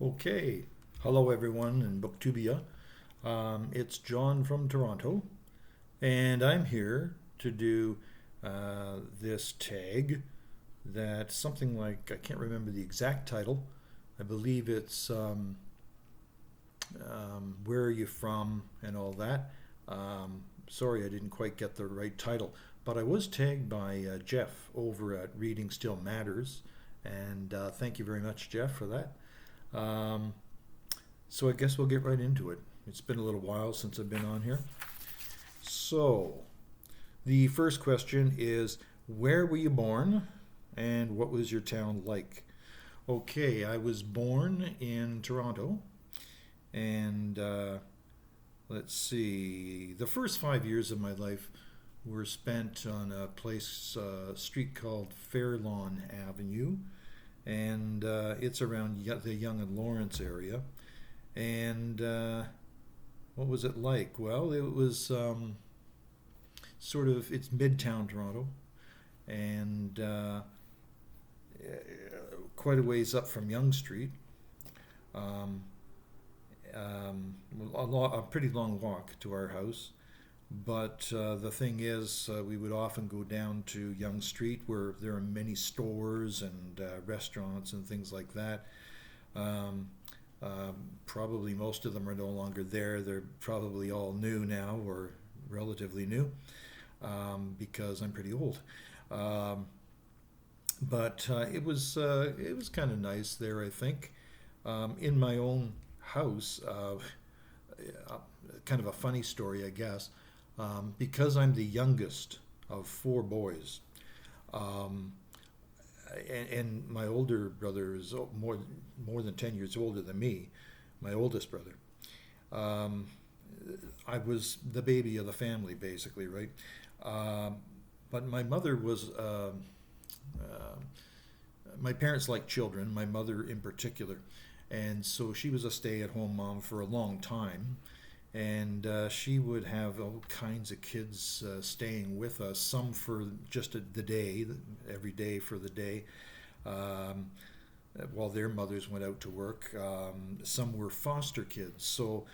Okay. Hello, everyone in Booktubia. It's John from Toronto, and I'm here to do this tag that's something like, I can't remember the exact title. I believe it's Where Are You From and all that. Sorry, I didn't quite get the right title, but I was tagged by Jeff over at Reading Still Matters, and thank you very much, Jeff, for that. Um, so I guess we'll get right into it. It's been a little while since I've been on here. So, the first question is, where were you born and what was your town like? Okay, I was born in Toronto, and let's see, the first 5 years of my life were spent on a street called Fairlawn Avenue, and it's around the Yonge and Lawrence area. And what was it like? Well, it was it's midtown Toronto, and quite a ways up from Yonge Street. Um, a pretty long walk to our house. But the thing is, we would often go down to Yonge Street where there are many stores and restaurants and things like that. Um, Probably most of them are no longer there. They're probably all new now or relatively new because I'm pretty old. Um, but it was kind of nice there, I think. In my own house, kind of a funny story, I guess. Because I'm the youngest of four boys, um, and my older brother is more than 10 years older than me, my oldest brother. Um, I was the baby of the family, basically, right? Um, but my mother was. Uh, my parents liked children, my mother in particular, and so she was a stay-at-home mom for a long time. And she would have all kinds of kids staying with us, some for just the day, every day for the day, um, while their mothers went out to work. Some were foster kids, so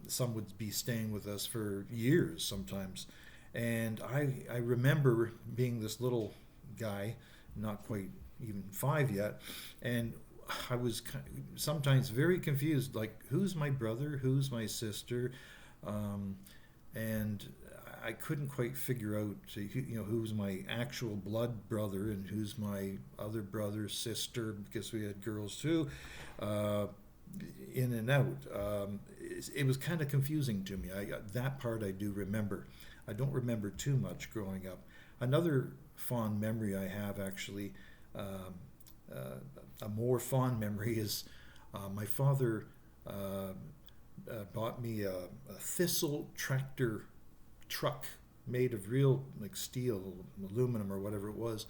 some would be staying with us for years sometimes. And I remember being this little guy, not quite even five yet, and I was sometimes very confused, like who's my brother, who's my sister, um, and I couldn't quite figure out, who's my actual blood brother and who's my other brother, sister, because we had girls too, uh, in and out. It was kind of confusing to me. That part I do remember. I don't remember too much growing up. Another fond memory I have actually. Um, a more fond memory is my father bought me a Thistle tractor truck made of real like steel, aluminum or whatever it was,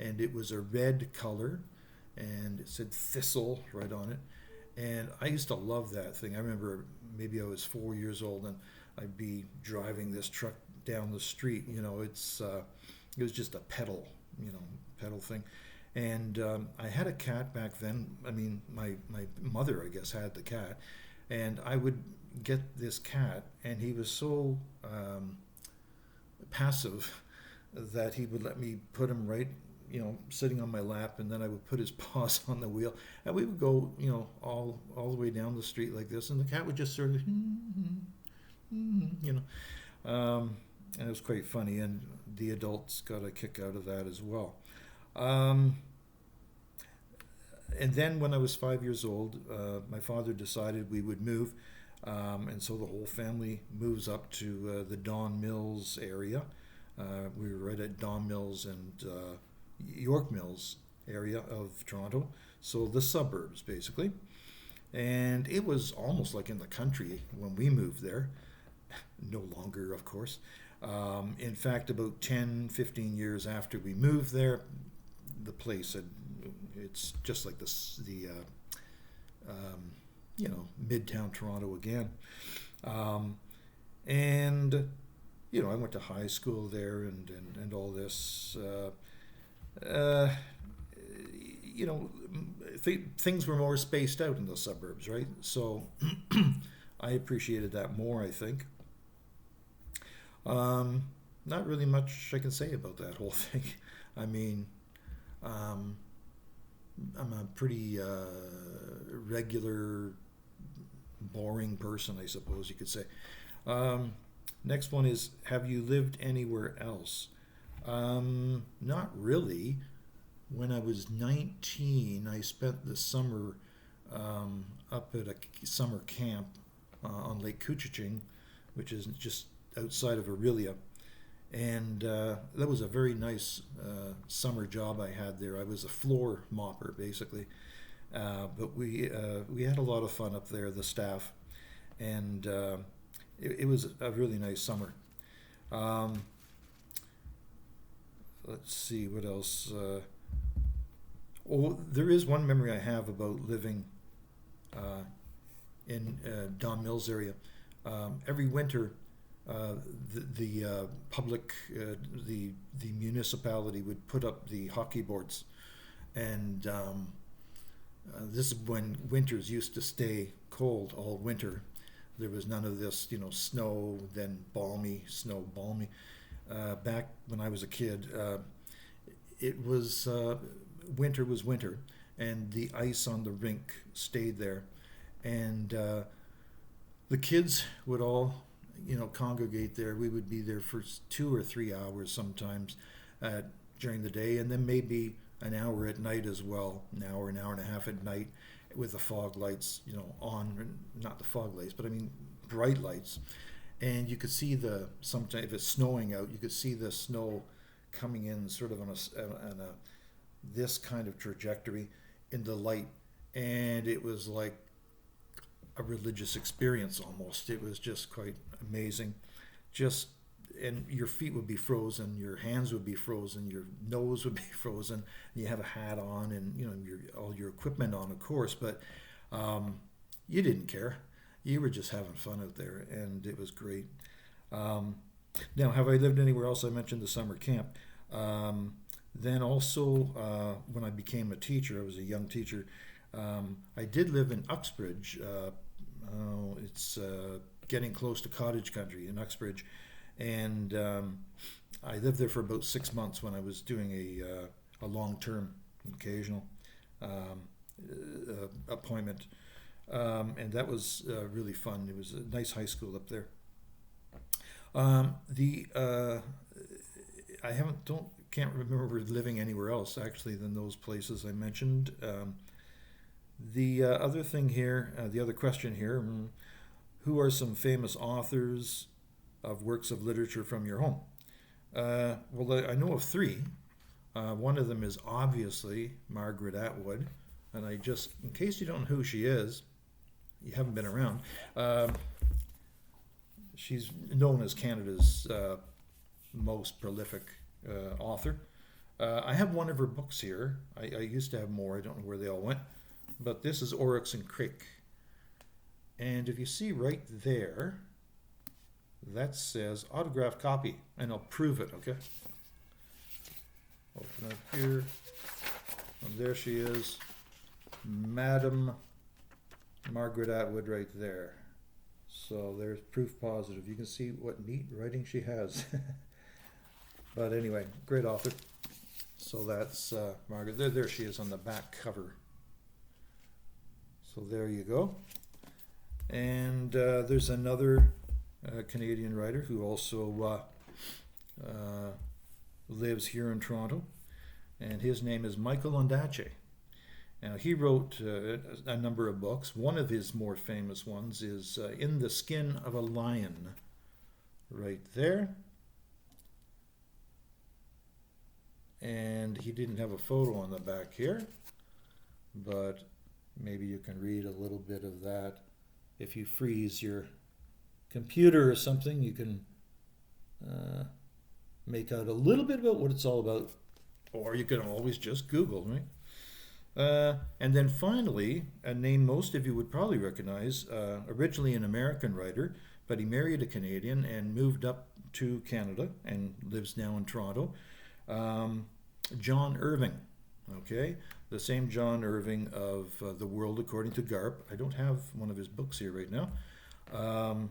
and it was a red color, and it said Thistle right on it. And I used to love that thing. I remember maybe I was 4 years old, and I'd be driving this truck down the street. It was just a pedal thing. And I had a cat back then. I mean, my mother, I guess, had the cat. And I would get this cat, and he was so passive that he would let me put him right, sitting on my lap, and then I would put his paws on the wheel, and we would go, all the way down the street like this, and the cat would just sort of, you and it was quite funny, and the adults got a kick out of that as well. Um, and then when I was 5 years old, my father decided we would move, and so the whole family moves up to the Don Mills area. We were right at Don Mills and York Mills area of Toronto, so the suburbs basically. And it was almost like in the country when we moved there. No longer, of course. In fact, about 10, 15 years after we moved there, the place had, it's just like midtown Toronto again. Um, and, I went to high school there and all this. Uh, you know, things were more spaced out in the suburbs, right? So I appreciated that more, I think. Not really much I can say about that whole thing. I mean, um, I'm a pretty regular, boring person, I suppose you could say. Um, Next one is, have you lived anywhere else? Not really. When I was 19, I spent the summer up at a summer camp on Lake Couchiching, which is just outside of Aurelia. And that was a very nice summer job I had there. I was a floor mopper, basically. But we had a lot of fun up there, the staff, and it was a really nice summer. Um, let's see what else. Oh, there is one memory I have about living uh, in Don Mills area. Every winter, the public, the municipality would put up the hockey boards, and this is when winters used to stay cold all winter. There was none of this, snow, then balmy, snow, balmy. Back when I was a kid, it was winter was winter, and the ice on the rink stayed there, and the kids would all, congregate there. We would be there for 2 or 3 hours sometimes during the day, and then maybe an hour at night as well, an hour and a half at night, with the fog lights, on, not the fog lights, but I mean bright lights, and you could see sometimes if it's snowing out, you could see the snow coming in sort of on a this kind of trajectory in the light, and it was like a religious experience almost. It was just quite amazing. Just and your feet would be frozen, your hands would be frozen, your nose would be frozen. And you have a hat on, and all your equipment on, of course, but you didn't care. You were just having fun out there, and it was great. Um, Now, have I lived anywhere else? I mentioned the summer camp. Then also, when I became a teacher, I was a young teacher. I did live in Uxbridge. It's getting close to cottage country in Uxbridge, and I lived there for about 6 months when I was doing a long-term, occasional appointment, and that was really fun. It was a nice high school up there. The I can't remember living anywhere else actually than those places I mentioned. The other thing here, the other question here, who are some famous authors of works of literature from your home? Well, I know of three. One of them is obviously Margaret Atwood, and in case you don't know who she is, you haven't been around. She's known as Canada's most prolific author. I have one of her books here. I used to have more. I don't know where they all went. But this is Oryx and Crake. And if you see right there, that says autographed copy. And I'll prove it, okay? Open up here. And there she is. Madam Margaret Atwood right there. So there's proof positive. You can see what neat writing she has. But anyway, great author. So that's Margaret. There she is on the back cover. So there you go. And there's another Canadian writer who also lives here in Toronto, and his name is Michael Ondaatje. Now, he wrote a number of books. One of his more famous ones is In the Skin of a Lion, right there. And he didn't have a photo on the back here, but maybe you can read a little bit of that. If you freeze your computer or something, you can make out a little bit about what it's all about. Or you can always just Google, right? And then finally, a name most of you would probably recognize, originally an American writer, but he married a Canadian and moved up to Canada and lives now in Toronto. John Irving, Okay, the same John Irving of The World According to Garp. I don't have one of his books here right now. Um,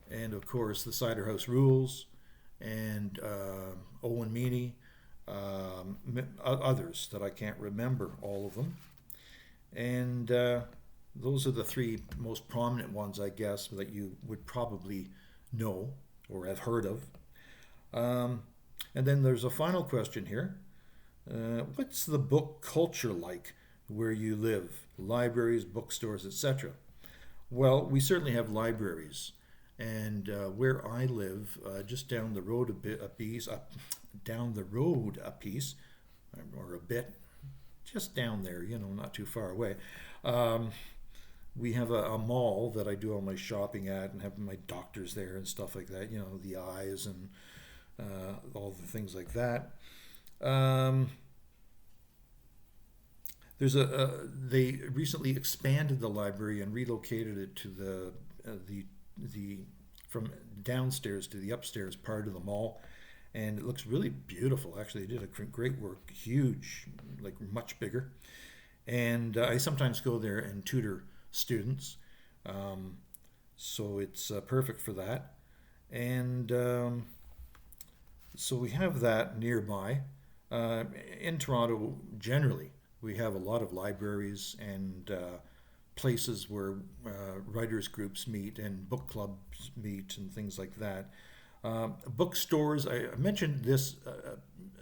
and of course, The Cider House Rules, and Owen Meany, others that I can't remember all of them. And those are the three most prominent ones, I guess, that you would probably know or have heard of. Um, and then there's a final question here. What's the book culture like where you live? Libraries, bookstores, etc. Well, we certainly have libraries, and where I live, just down the road a piece, down the road a piece, or a bit, just down there, not too far away. Um, we have a mall that I do all my shopping at, and have my doctors there and stuff like that. The eyes and all the things like that. Um, they recently expanded the library and relocated it to the from downstairs to the upstairs part of the mall, and it looks really beautiful. Actually, they did a great work, huge, like much bigger. And I sometimes go there and tutor students, um, so it's perfect for that. And so we have that nearby. Uh, in Toronto, generally, we have a lot of libraries and places where writers groups meet and book clubs meet and things like that. Bookstores, I mentioned this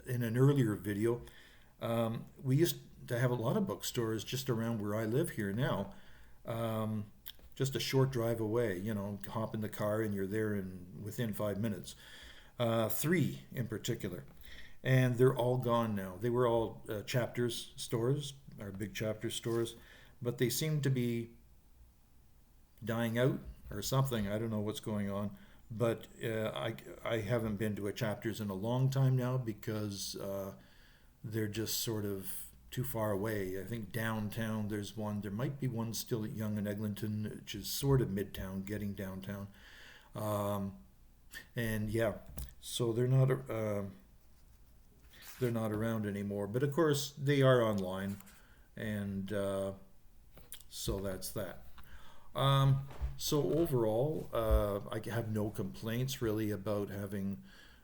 in an earlier video. We used to have a lot of bookstores just around where I live here now. Um, just a short drive away, hop in the car and you're there in within 5 minutes. Three in particular, and they're all gone now. They were all chapters stores, or big chapter stores, but they seem to be dying out or something. I don't know what's going on, but I haven't been to a chapters in a long time now because they're just sort of too far away. I think downtown there's one. There might be one still at Yonge and Eglinton, which is sort of midtown, getting downtown. Um, and yeah, so they're not around anymore. But of course, they are online, and so that's that. Um, so overall, I have no complaints really about having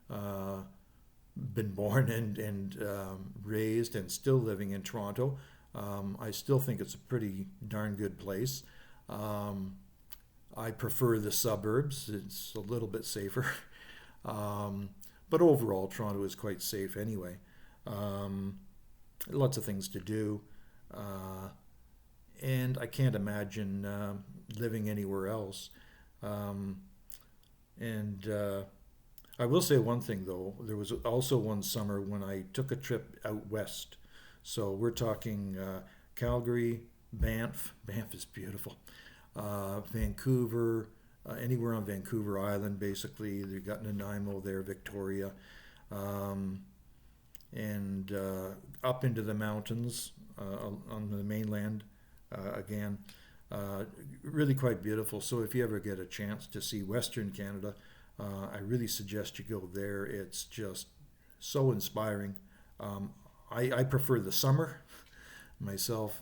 uh, been born and raised and still living in Toronto. I still think it's a pretty darn good place. Um, I prefer the suburbs. It's a little bit safer. Um, but overall, Toronto is quite safe anyway. Um, Lots of things to do. Uh, and I can't imagine living anywhere else. Um, and I will say one thing though. There was also one summer when I took a trip out west. So we're talking Calgary, Banff. Banff is beautiful. Vancouver, anywhere on Vancouver Island, basically. They've got Nanaimo there, Victoria, um, and up into the mountains on the mainland again. Really quite beautiful. So if you ever get a chance to see Western Canada, I really suggest you go there. It's just so inspiring. I prefer the summer myself,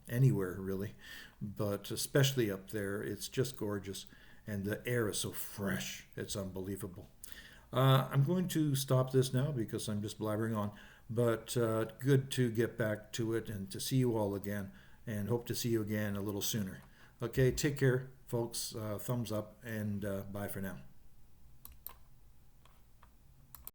anywhere really, but especially up there, it's just gorgeous, and the air is so fresh. It's unbelievable. I'm going to stop this now because I'm just blabbering on, but good to get back to it and to see you all again, and hope to see you again a little sooner. Okay, take care, folks. Thumbs up, and bye for now.